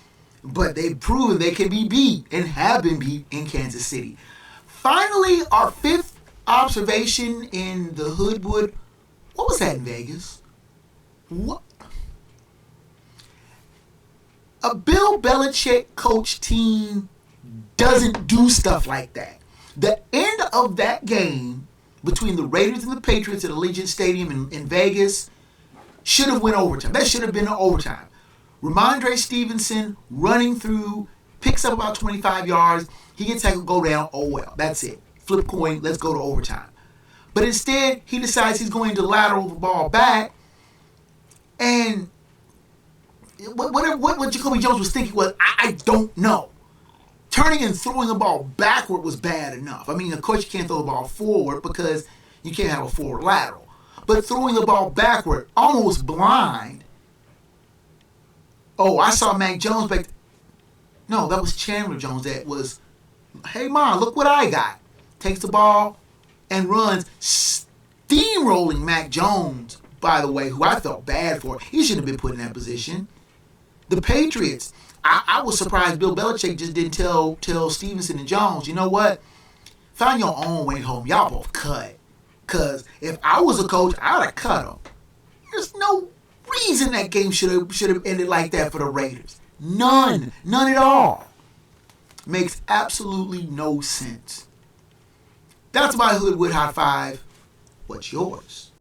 but they've proven they can be beat and have been beat in Kansas City. Finally, our fifth observation in the Hoodwood. What was that in Vegas? What? A Bill Belichick coach team doesn't do stuff like that. The end of that game between the Raiders and the Patriots at Allegiant Stadium in Vegas should have went overtime. That should have been an overtime. Ramondre Stevenson running through, picks up about 25 yards. He gets tackled, go down. Oh, well, that's it. Flip coin, let's go to overtime. But instead, he decides he's going to lateral the ball back. And what Jacoby Jones was thinking was, I don't know. Turning and throwing the ball backward was bad enough. I mean, of course, you can't throw the ball forward because you can't have a forward lateral. But throwing the ball backward, almost blind. Oh, I saw Mac Jones back. No, that was Chandler Jones that was, hey, Mom, look what I got. Takes the ball and runs, steamrolling Mac Jones, by the way, who I felt bad for. He shouldn't have been put in that position. The Patriots, I was surprised Bill Belichick just didn't tell Stevenson and Jones, you know what? Find your own way home. Y'all both cut. Because if I was a coach, I'd have cut them. There's no reason that game should have ended like that for the Raiders. None at all. Makes absolutely no sense. That's my Hoodwood Hot 5. What's yours?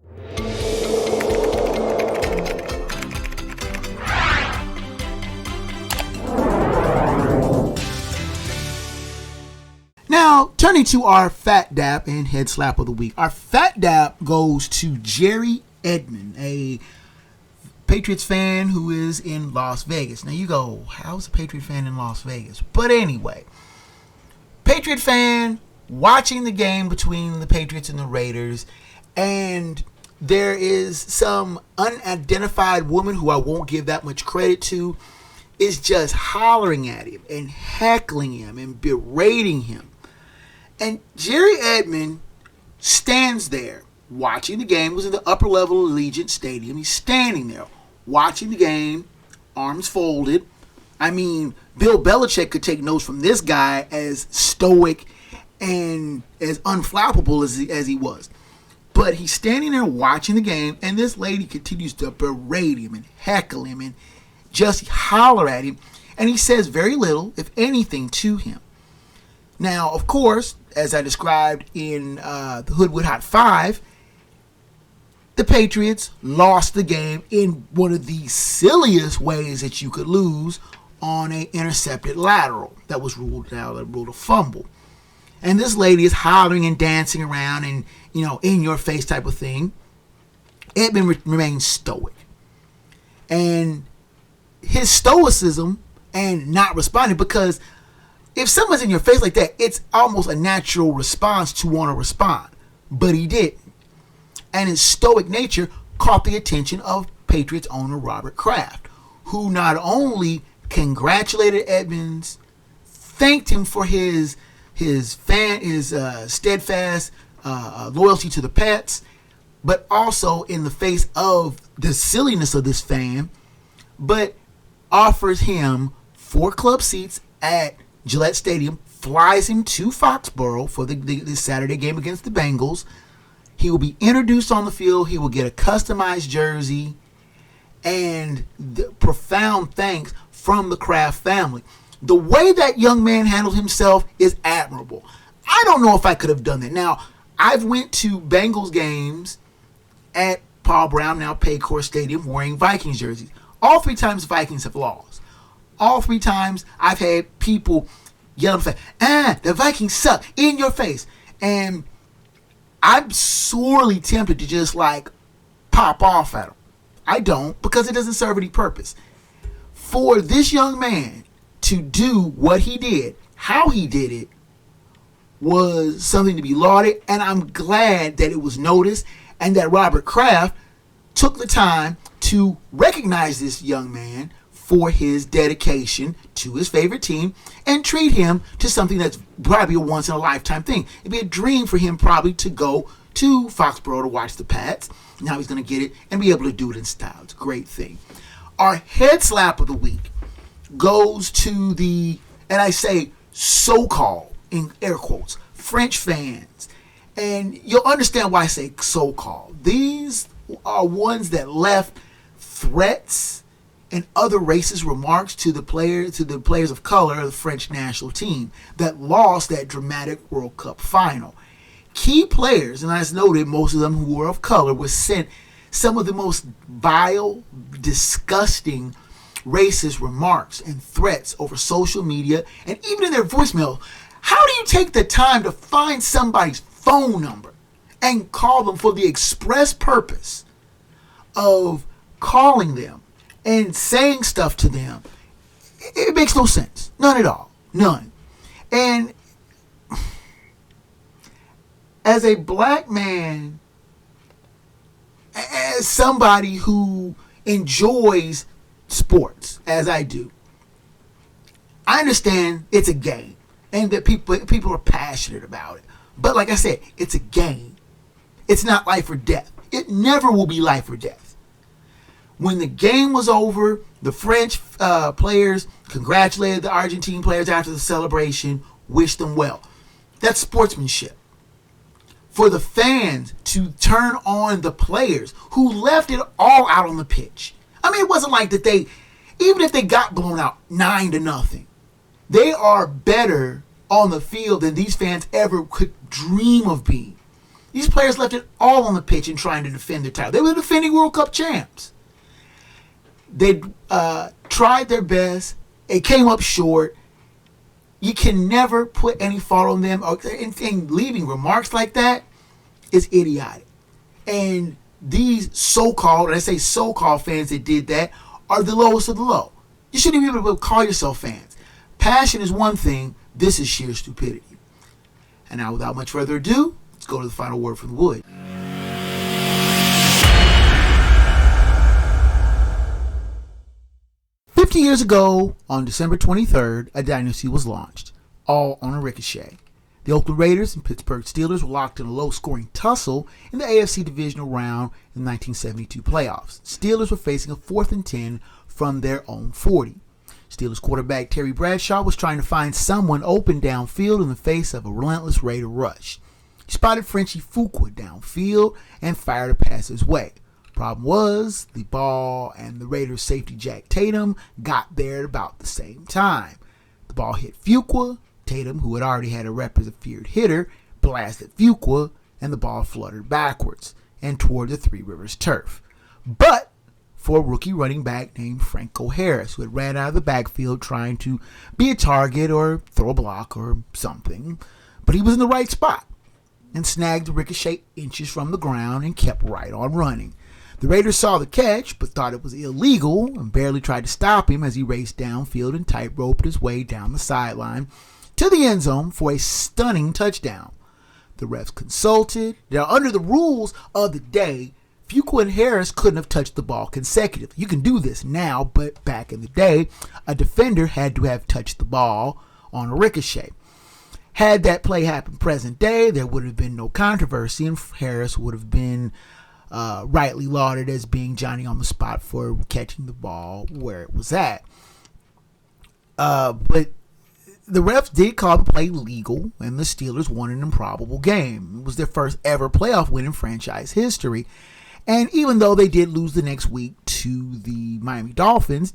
Now, turning to our Phat Dap and Head Slap of the Week. Our Phat Dap goes to Jerry Edmond, a Patriots fan who is in Las Vegas. Now you go, how's a Patriot fan in Las Vegas? But anyway, Patriot fan watching the game between the Patriots and the Raiders, and there is some unidentified woman who I won't give that much credit to, is just hollering at him and heckling him and berating him. And Jerry Edmond stands there watching the game. It was in the upper level of Allegiant Stadium. He's standing there watching the game, arms folded. I mean, Bill Belichick could take notes from this guy, as stoic and as unflappable as he was. But he's standing there watching the game, and this lady continues to berate him and heckle him and just holler at him. And he says very little, if anything, to him. Now, of course, as I described in the Hoodwood Hot 5, the Patriots lost the game in one of the silliest ways that you could lose, on an intercepted lateral that was ruled a fumble. And this lady is hollering and dancing around and, in your face type of thing. Edmund remains stoic. And his stoicism and not responding, because if someone's in your face like that, it's almost a natural response to want to respond. But he didn't. And his stoic nature caught the attention of Patriots owner Robert Kraft, who not only congratulated Edmonds, thanked him for his steadfast loyalty to the Pats, but also in the face of the silliness of this fan, but offers him 4 club seats at Gillette Stadium, flies him to Foxborough for the Saturday game against the Bengals. He will be introduced on the field. He will get a customized jersey, and the profound thanks from the Kraft family. The way that young man handled himself is admirable. I don't know if I could have done that. Now, I've went to Bengals games at Paul Brown, now Paycor Stadium, wearing Vikings jerseys. All 3 times the Vikings have lost. All 3 times I've had people yell at me, the Vikings suck, in your face. And I'm sorely tempted to just pop off at them. I don't, because it doesn't serve any purpose. For this young man to do what he did, how he did it, was something to be lauded, and I'm glad that it was noticed and that Robert Kraft took the time to recognize this young man for his dedication to his favorite team and treat him to something that's probably a once-in-a-lifetime thing. It'd be a dream for him probably to go to Foxborough to watch the Pats. Now he's going to get it and be able to do it in style. It's a great thing. Our head slap of the week goes to the, and I say so-called, in air quotes, French fans. And you'll understand why I say so-called. These are ones that left threats and other racist remarks to the players of color of the French national team that lost that dramatic World Cup final. Key players, and as noted, most of them who were of color, were sent some of the most vile, disgusting, racist remarks and threats over social media and even in their voicemail. How do you take the time to find somebody's phone number and call them for the express purpose of calling them and saying stuff to them? It makes no sense. None at all. None. And as a black man, as somebody who enjoys sports, as I do, I understand it's a game and that people are passionate about it. But like I said, it's a game. It's not life or death. It never will be life or death. When the game was over, the French players congratulated the Argentine players after the celebration, wished them well. That's sportsmanship. For the fans to turn on the players who left it all out on the pitch. I mean, it wasn't like that even if they got blown out 9-0, they are better on the field than these fans ever could dream of being. These players left it all on the pitch in trying to defend their title. They were the defending World Cup champs. They tried their best. It came up short. You can never put any fault on them. And leaving remarks like that is idiotic. And these so-called, and I say so-called fans that did that, are the lowest of the low. You shouldn't even be able to call yourself fans. Passion is one thing. This is sheer stupidity. And now, without much further ado, let's go to the final word from the Wood. "50 years ago, on December 23rd, a dynasty was launched, all on a ricochet. The Oakland Raiders and Pittsburgh Steelers were locked in a low-scoring tussle in the AFC divisional round in the 1972 playoffs. Steelers were facing a 4th and 10 from their own 40. Steelers quarterback Terry Bradshaw was trying to find someone open downfield in the face of a relentless Raider rush. He spotted Frenchie Fuqua downfield and fired a pass his way. Problem was, the ball and the Raiders safety Jack Tatum got there at about the same time. The ball hit Fuqua. Tatum, who had already had a rep as a feared hitter, blasted Fuqua, and the ball fluttered backwards and toward the Three Rivers turf. But for a rookie running back named Franco Harris, who had ran out of the backfield trying to be a target or throw a block or something, but he was in the right spot and snagged the ricochet inches from the ground and kept right on running. The Raiders saw the catch, but thought it was illegal and barely tried to stop him as he raced downfield and tight-roped his way down the sideline to the end zone for a stunning touchdown. The refs consulted. Now, under the rules of the day, Fuqua and Harris couldn't have touched the ball consecutively. You can do this now, but back in the day, a defender had to have touched the ball on a ricochet. Had that play happened present day, there would have been no controversy, and Harris would have been rightly lauded as being Johnny on the spot for catching the ball where it was at. But the refs did call the play legal, and the Steelers won an improbable game. It was their first ever playoff win in franchise history. And even though they did lose the next week to the Miami Dolphins,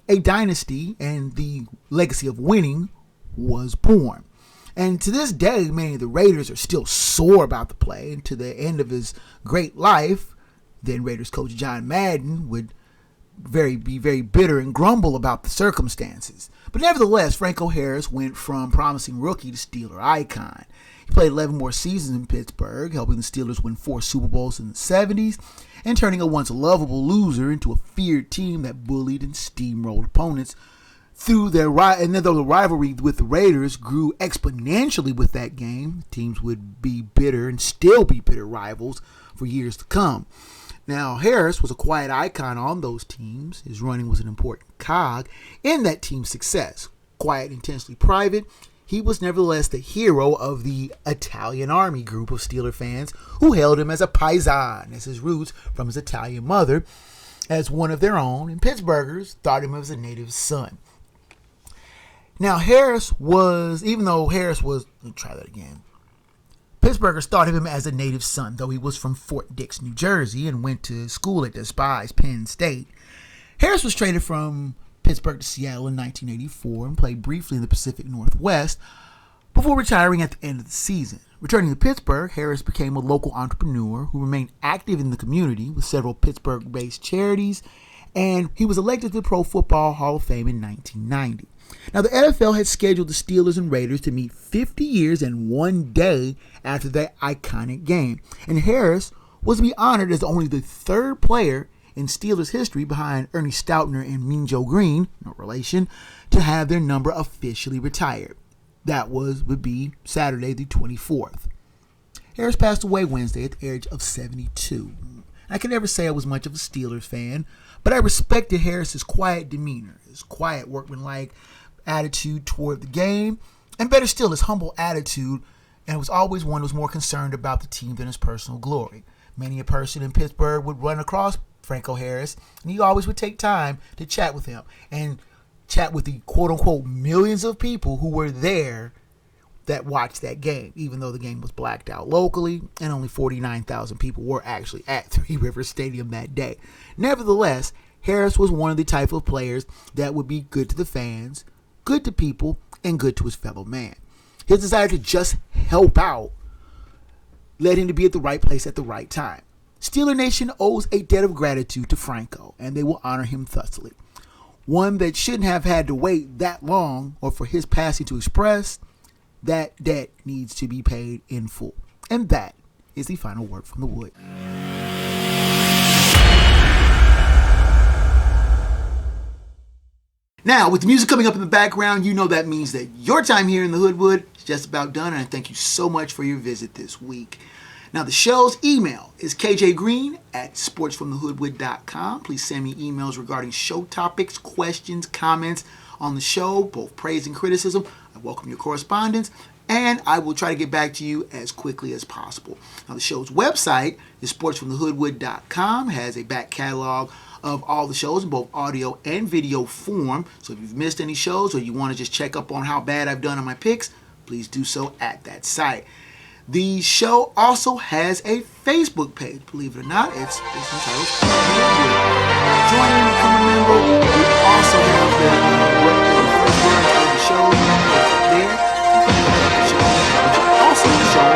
a dynasty and the legacy of winning was born. And to this day, many of the Raiders are still sore about the play. And to the end of his great life, then Raiders coach John Madden would be very bitter and grumble about the circumstances. But nevertheless, Franco Harris went from promising rookie to Steeler icon. He played 11 more seasons in Pittsburgh, helping the Steelers win 4 Super Bowls in the 70s, and turning a once lovable loser into a feared team that bullied and steamrolled opponents through their and then though the rivalry with the Raiders grew exponentially with that game, teams would be bitter and still be bitter rivals for years to come. Now, Harris was a quiet icon on those teams. His running was an important cog in that team's success. Quiet, intensely private, he was nevertheless the hero of the Italian Army group of Steeler fans who hailed him as a paisan, as his roots from his Italian mother, as one of their own, and Pittsburghers thought him as a native son. Now, Pittsburghers thought of him as a native son, though he was from Fort Dix, New Jersey, and went to school at despised Penn State. Harris was traded from Pittsburgh to Seattle in 1984 and played briefly in the Pacific Northwest before retiring at the end of the season. Returning to Pittsburgh, Harris became a local entrepreneur who remained active in the community with several Pittsburgh-based charities, and he was elected to the Pro Football Hall of Fame in 1990. Now, the NFL had scheduled the Steelers and Raiders to meet 50 years and 1 day after that iconic game, and Harris was to be honored as only the 3rd player in Steelers history behind Ernie Stoutner and Mean Joe Green, no relation, to have their number officially retired. That would be Saturday the 24th. Harris passed away Wednesday at the age of 72. I can never say I was much of a Steelers fan, but I respected Harris's quiet demeanor, his quiet workmanlike attitude toward the game, and better still, his humble attitude, and was always one who was more concerned about the team than his personal glory. Many a person in Pittsburgh would run across Franco Harris, and he always would take time to chat with him and chat with the quote-unquote millions of people who were there that watched that game, even though the game was blacked out locally and only 49,000 people were actually at Three Rivers Stadium that day. Nevertheless, Harris was one of the type of players that would be good to the fans, good to people, and good to his fellow man. His desire to just help out led him to be at the right place at the right time. Steeler Nation owes a debt of gratitude to Franco, and they will honor him thusly. One that shouldn't have had to wait that long or for his passing to express. That debt needs to be paid in full. And that is the final word from the Wood. Now, with the music coming up in the background, you know that means that your time here in the Hoodwood is just about done, and I thank you so much for your visit this week. Now, the show's email is kjgreen@sportsfromthehoodwood.com. Please send me emails regarding show topics, questions, comments on the show, both praise and criticism. I welcome your correspondence, and I will try to get back to you as quickly as possible. Now, the show's website is sportsfromthehoodwood.com. It has a back catalog of all the shows in both audio and video form. So if you've missed any shows or you want to just check up on how bad I've done on my picks, please do so at that site. The show also has a Facebook page. Believe it or not, it's entitled Join in, become a member. We also have the first word of the show there. The show, which is also the show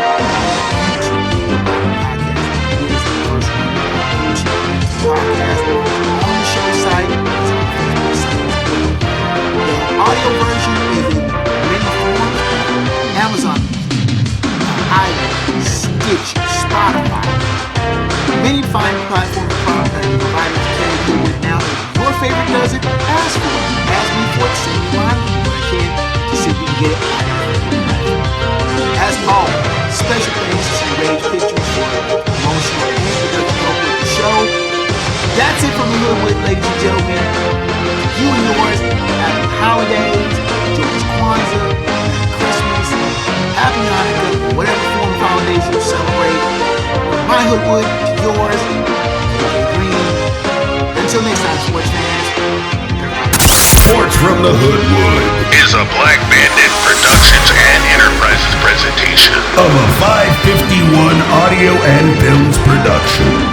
YouTube podcast. It is the first one YouTube podcast on the show site. It's on the Facebook site. The audio version is in many forms: Amazon, iTunes, Stitcher, Spotify, many fine platforms providers carry Hoodwood now. If your favorite does it, ask for it. Ask me for it, send me mine, but I can to see if we can get it out there. As always, special thanks to Rage Pictures for promotional and production help with the show. That's it from the Hoodwood, ladies and gentlemen. You and yours, happy holidays, George Kwanzaa, Christmas, happy Hanukkah, whatever form of holidays you celebrate. My Hoodwood to yours, Green. Until next time, sports fans. Sports from the Hoodwood Is a Black Bandit Productions and Enterprises presentation. of a 551 Audio and Films production.